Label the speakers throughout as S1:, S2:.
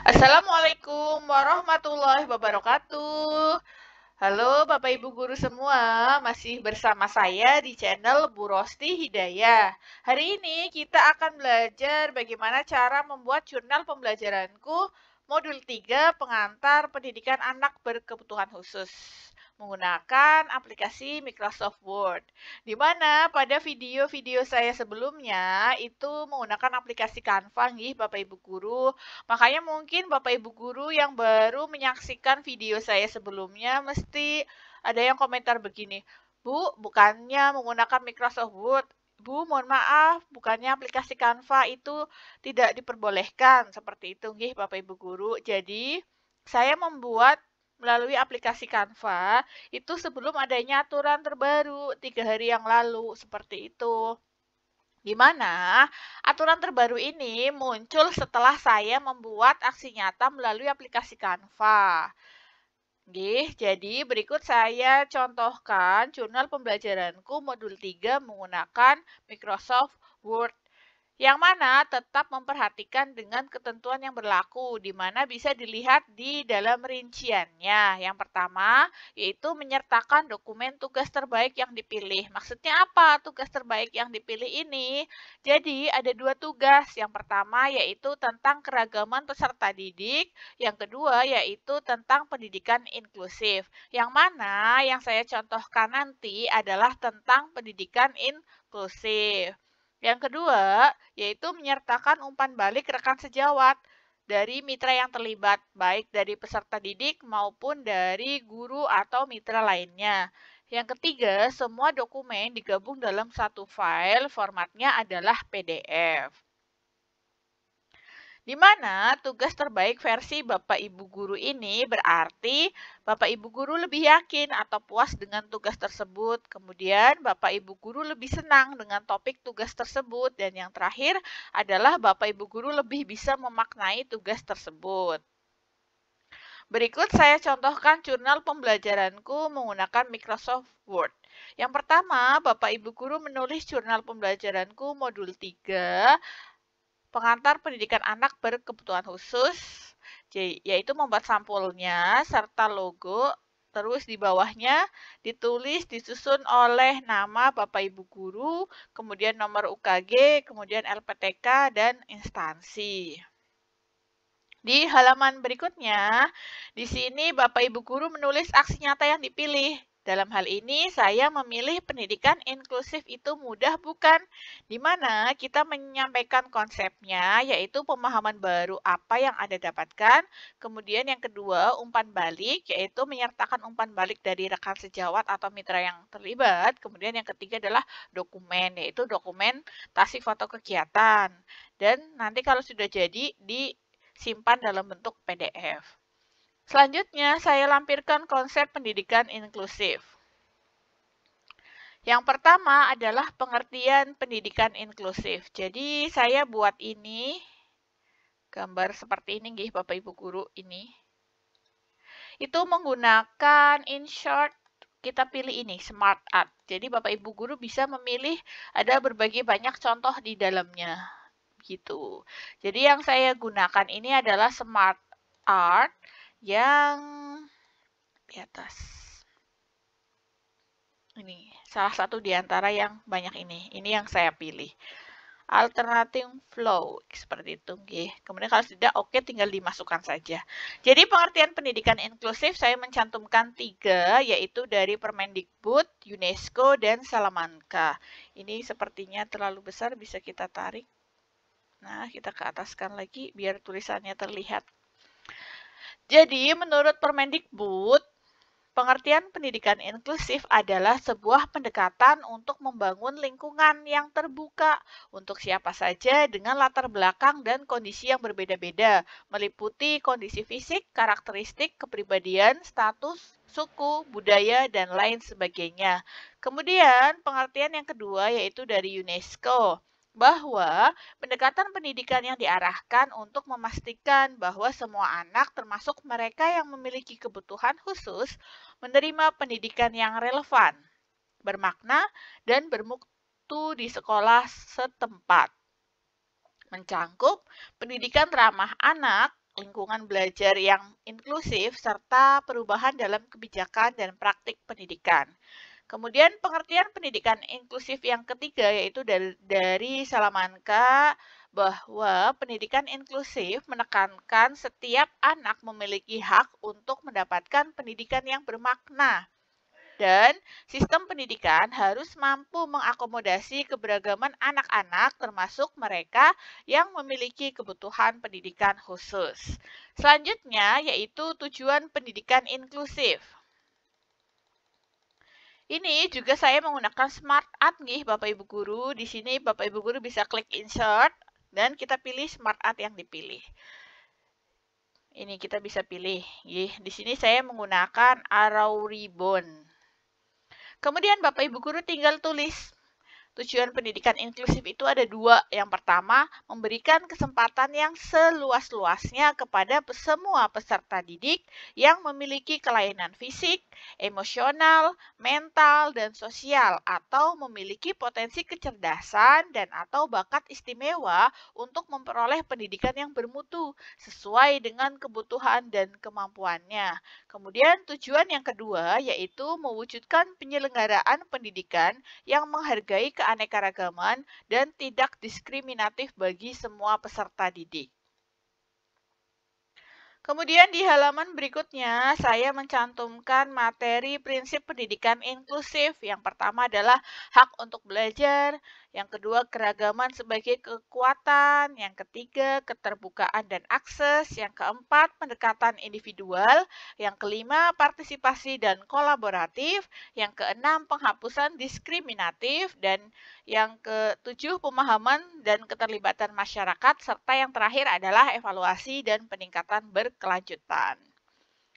S1: Assalamualaikum warahmatullahi wabarakatuh. Halo Bapak Ibu guru semua, masih bersama saya di channel Bu Rosti Hidayah. Hari ini kita akan belajar bagaimana cara membuat jurnal pembelajaranku modul 3 pengantar pendidikan anak berkebutuhan khusus menggunakan aplikasi Microsoft Word. Di mana pada video-video saya sebelumnya itu menggunakan aplikasi Canva nih Bapak Ibu guru. Makanya mungkin Bapak Ibu guru yang baru menyaksikan video saya sebelumnya mesti ada yang komentar begini, Bu, bukannya menggunakan Microsoft Word, Bu, mohon maaf, bukannya aplikasi Canva itu tidak diperbolehkan. Seperti itu, nggih, Bapak Ibu guru. Jadi, saya membuat melalui aplikasi Canva itu sebelum adanya aturan terbaru 3 hari yang lalu, seperti itu. Di mana aturan terbaru ini muncul setelah saya membuat aksi nyata melalui aplikasi Canva. Nggih, jadi berikut saya contohkan jurnal pembelajaranku modul 3 menggunakan Microsoft Word yang mana tetap memperhatikan dengan ketentuan yang berlaku, di mana bisa dilihat di dalam rinciannya. Yang pertama, yaitu menyertakan dokumen tugas terbaik yang dipilih. Maksudnya apa tugas terbaik yang dipilih ini? Jadi, ada 2 tugas. Yang pertama, yaitu tentang keragaman peserta didik. Yang kedua, yaitu tentang pendidikan inklusif. Yang mana yang saya contohkan nanti adalah tentang pendidikan inklusif. Yang kedua, yaitu menyertakan umpan balik rekan sejawat dari mitra yang terlibat, baik dari peserta didik maupun dari guru atau mitra lainnya. Yang ketiga, semua dokumen digabung dalam satu file, formatnya adalah PDF. Di mana tugas terbaik versi Bapak Ibu Guru ini berarti Bapak Ibu Guru lebih yakin atau puas dengan tugas tersebut. Kemudian Bapak Ibu Guru lebih senang dengan topik tugas tersebut. Dan yang terakhir adalah Bapak Ibu Guru lebih bisa memaknai tugas tersebut. Berikut saya contohkan jurnal pembelajaranku menggunakan Microsoft Word. Yang pertama, Bapak Ibu Guru menulis jurnal pembelajaranku modul 3 pengantar pendidikan anak berkebutuhan khusus, yaitu membuat sampulnya serta logo, terus di bawahnya ditulis disusun oleh nama Bapak Ibu Guru, kemudian nomor UKG, kemudian LPTK, dan instansi. Di halaman berikutnya, di sini Bapak Ibu Guru menulis aksi nyata yang dipilih. Dalam hal ini, saya memilih pendidikan inklusif itu mudah bukan? Di mana kita menyampaikan konsepnya, yaitu pemahaman baru apa yang Anda dapatkan. Kemudian yang kedua, umpan balik, yaitu menyertakan umpan balik dari rekan sejawat atau mitra yang terlibat. Kemudian yang ketiga adalah dokumen, yaitu dokumentasi foto kegiatan. Dan nanti kalau sudah jadi, disimpan dalam bentuk PDF. Selanjutnya, saya lampirkan konsep pendidikan inklusif. Yang pertama adalah pengertian pendidikan inklusif. Jadi, saya buat ini, gambar seperti ini, nggih, Bapak Ibu Guru, ini. Itu menggunakan InShot, kita pilih ini, Smart Art. Jadi, Bapak Ibu Guru bisa memilih, ada berbagai banyak contoh di dalamnya. Gitu. Jadi, yang saya gunakan ini adalah Smart Art yang di atas. Ini salah satu di antara yang banyak ini. Ini yang saya pilih. Alternating flow seperti itu. Kemudian kalau sudah oke, tinggal dimasukkan saja. Jadi pengertian pendidikan inklusif saya mencantumkan 3, yaitu dari Permendikbud, UNESCO, dan Salamanca. Ini sepertinya terlalu besar, bisa kita tarik. Nah, kita ke ataskan lagi biar tulisannya terlihat. Jadi, menurut Permendikbud, pengertian pendidikan inklusif adalah sebuah pendekatan untuk membangun lingkungan yang terbuka untuk siapa saja dengan latar belakang dan kondisi yang berbeda-beda, meliputi kondisi fisik, karakteristik, kepribadian, status, suku, budaya, dan lain sebagainya. Kemudian, pengertian yang kedua yaitu dari UNESCO, bahwa pendekatan pendidikan yang diarahkan untuk memastikan bahwa semua anak, termasuk mereka yang memiliki kebutuhan khusus, menerima pendidikan yang relevan, bermakna, dan bermutu di sekolah setempat. Mencangkup pendidikan ramah anak, lingkungan belajar yang inklusif, serta perubahan dalam kebijakan dan praktik pendidikan. Kemudian pengertian pendidikan inklusif yang ketiga yaitu dari Salamanca, bahwa pendidikan inklusif menekankan setiap anak memiliki hak untuk mendapatkan pendidikan yang bermakna. Dan sistem pendidikan harus mampu mengakomodasi keberagaman anak-anak termasuk mereka yang memiliki kebutuhan pendidikan khusus. Selanjutnya yaitu tujuan pendidikan inklusif. Ini juga saya menggunakan Smart Art nih Bapak Ibu Guru. Di sini Bapak Ibu Guru bisa klik insert dan kita pilih Smart Art yang dipilih. Ini kita bisa pilih. Di sini saya menggunakan arrow ribbon. Kemudian Bapak Ibu Guru tinggal tulis. Tujuan pendidikan inklusif itu ada dua. Yang pertama, memberikan kesempatan yang seluas-luasnya kepada semua peserta didik yang memiliki kelainan fisik, emosional, mental, dan sosial, atau memiliki potensi kecerdasan dan atau bakat istimewa untuk memperoleh pendidikan yang bermutu sesuai dengan kebutuhan dan kemampuannya. Kemudian tujuan yang kedua yaitu mewujudkan penyelenggaraan pendidikan yang menghargai keanekaragaman dan tidak diskriminatif bagi semua peserta didik. Kemudian di halaman berikutnya, saya mencantumkan materi prinsip pendidikan inklusif. Yang pertama adalah hak untuk belajar, yang kedua keragaman sebagai kekuatan, yang ketiga keterbukaan dan akses, yang keempat pendekatan individual, yang kelima partisipasi dan kolaboratif, yang keenam penghapusan diskriminatif, dan yang ketujuh pemahaman dan keterlibatan masyarakat, serta yang terakhir adalah evaluasi dan peningkatan berkelanjutan.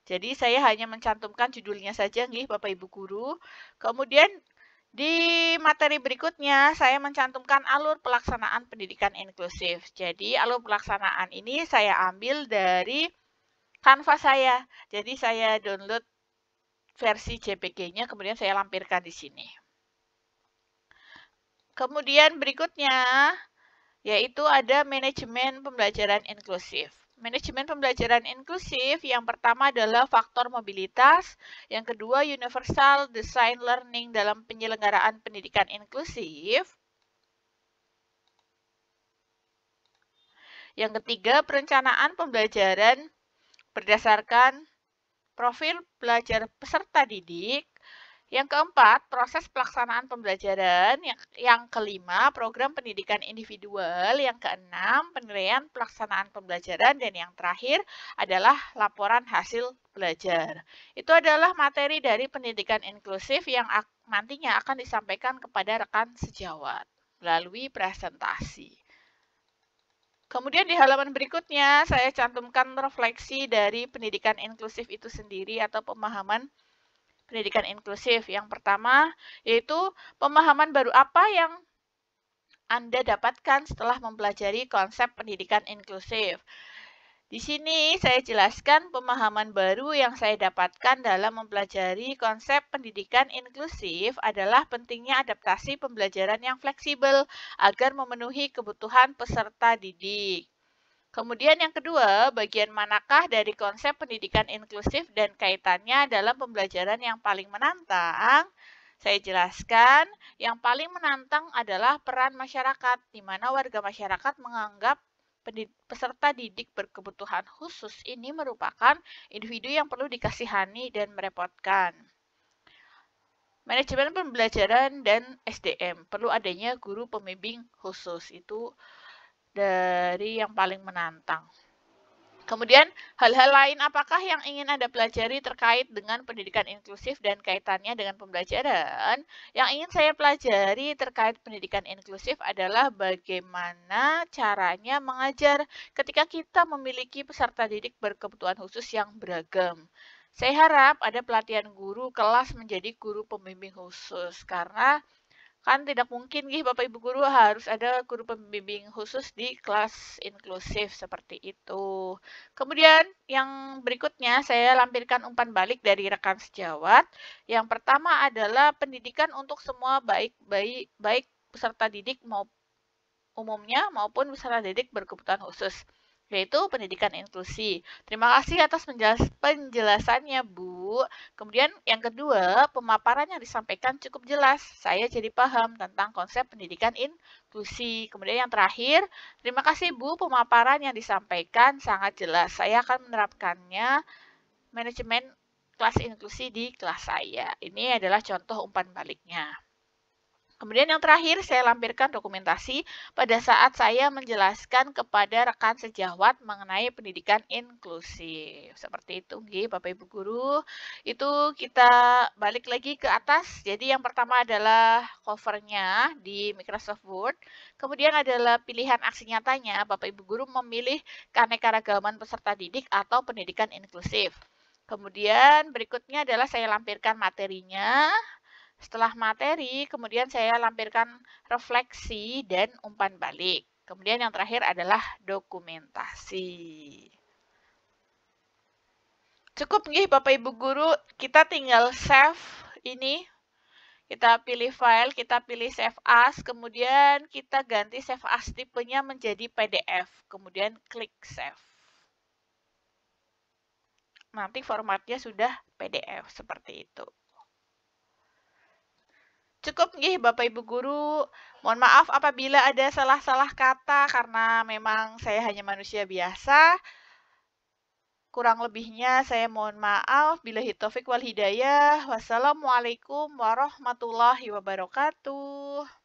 S1: Jadi saya hanya mencantumkan judulnya saja nih Bapak Ibu Guru. Kemudian di materi berikutnya saya mencantumkan alur pelaksanaan pendidikan inklusif. Jadi alur pelaksanaan ini saya ambil dari Canva saya. Jadi saya download versi JPG-nya kemudian saya lampirkan di sini. Kemudian berikutnya yaitu ada manajemen pembelajaran inklusif. Manajemen pembelajaran inklusif yang pertama adalah faktor mobilitas, yang kedua universal design learning dalam penyelenggaraan pendidikan inklusif, yang ketiga perencanaan pembelajaran berdasarkan profil belajar peserta didik, yang keempat, proses pelaksanaan pembelajaran. Yang kelima, program pendidikan individual. Yang keenam, penilaian pelaksanaan pembelajaran. Dan yang terakhir adalah laporan hasil belajar. Itu adalah materi dari pendidikan inklusif yang nantinya akan disampaikan kepada rekan sejawat melalui presentasi. Kemudian di halaman berikutnya, saya cantumkan refleksi dari pendidikan inklusif itu sendiri atau pemahaman pendidikan inklusif. Yang pertama yaitu pemahaman baru apa yang Anda dapatkan setelah mempelajari konsep pendidikan inklusif. Di sini saya jelaskan pemahaman baru yang saya dapatkan dalam mempelajari konsep pendidikan inklusif adalah pentingnya adaptasi pembelajaran yang fleksibel agar memenuhi kebutuhan peserta didik. Kemudian yang kedua, bagian manakah dari konsep pendidikan inklusif dan kaitannya dalam pembelajaran yang paling menantang? Saya jelaskan, yang paling menantang adalah peran masyarakat, di mana warga masyarakat menganggap peserta didik berkebutuhan khusus ini merupakan individu yang perlu dikasihani dan merepotkan. Manajemen pembelajaran dan SDM, perlu adanya guru pembimbing khusus, itu dari yang paling menantang. Kemudian, hal-hal lain apakah yang ingin Anda pelajari terkait dengan pendidikan inklusif dan kaitannya dengan pembelajaran? Yang ingin saya pelajari terkait pendidikan inklusif adalah bagaimana caranya mengajar ketika kita memiliki peserta didik berkebutuhan khusus yang beragam. Saya harap ada pelatihan guru kelas menjadi guru pembimbing khusus, karena kan tidak mungkin Bapak Ibu Guru harus ada guru pembimbing khusus di kelas inklusif seperti itu. Kemudian yang berikutnya saya lampirkan umpan balik dari rekan sejawat. Yang pertama adalah pendidikan untuk semua baik peserta didik umumnya maupun peserta didik berkebutuhan khusus. yaitu pendidikan inklusi. Terima kasih atas penjelasannya, Bu. Kemudian yang kedua, pemaparan yang disampaikan cukup jelas. Saya jadi paham tentang konsep pendidikan inklusi. Kemudian yang terakhir, terima kasih Bu, pemaparan yang disampaikan sangat jelas. Saya akan menerapkannya manajemen kelas inklusi di kelas saya. Ini adalah contoh umpan baliknya. Kemudian yang terakhir, saya lampirkan dokumentasi pada saat saya menjelaskan kepada rekan sejawat mengenai pendidikan inklusif. Seperti itu, Bapak Ibu Guru. Itu kita balik lagi ke atas. Jadi yang pertama adalah covernya di Microsoft Word. Kemudian adalah pilihan aksi nyatanya. Bapak Ibu Guru memilih keanekaragaman peserta didik atau pendidikan inklusif. Kemudian berikutnya adalah saya lampirkan materinya. Setelah materi, kemudian saya lampirkan refleksi dan umpan balik. Kemudian yang terakhir adalah dokumentasi. Cukup nih Bapak Ibu Guru, kita tinggal save ini. Kita pilih file, kita pilih save as, kemudian kita ganti save as tipenya menjadi PDF. Kemudian klik save. Nanti formatnya sudah PDF seperti itu. Cukup nih Bapak Ibu Guru. Mohon maaf apabila ada salah-salah kata karena memang saya hanya manusia biasa. Kurang lebihnya saya mohon maaf. Billahi taufik wal hidayah. Wassalamualaikum warahmatullahi wabarakatuh.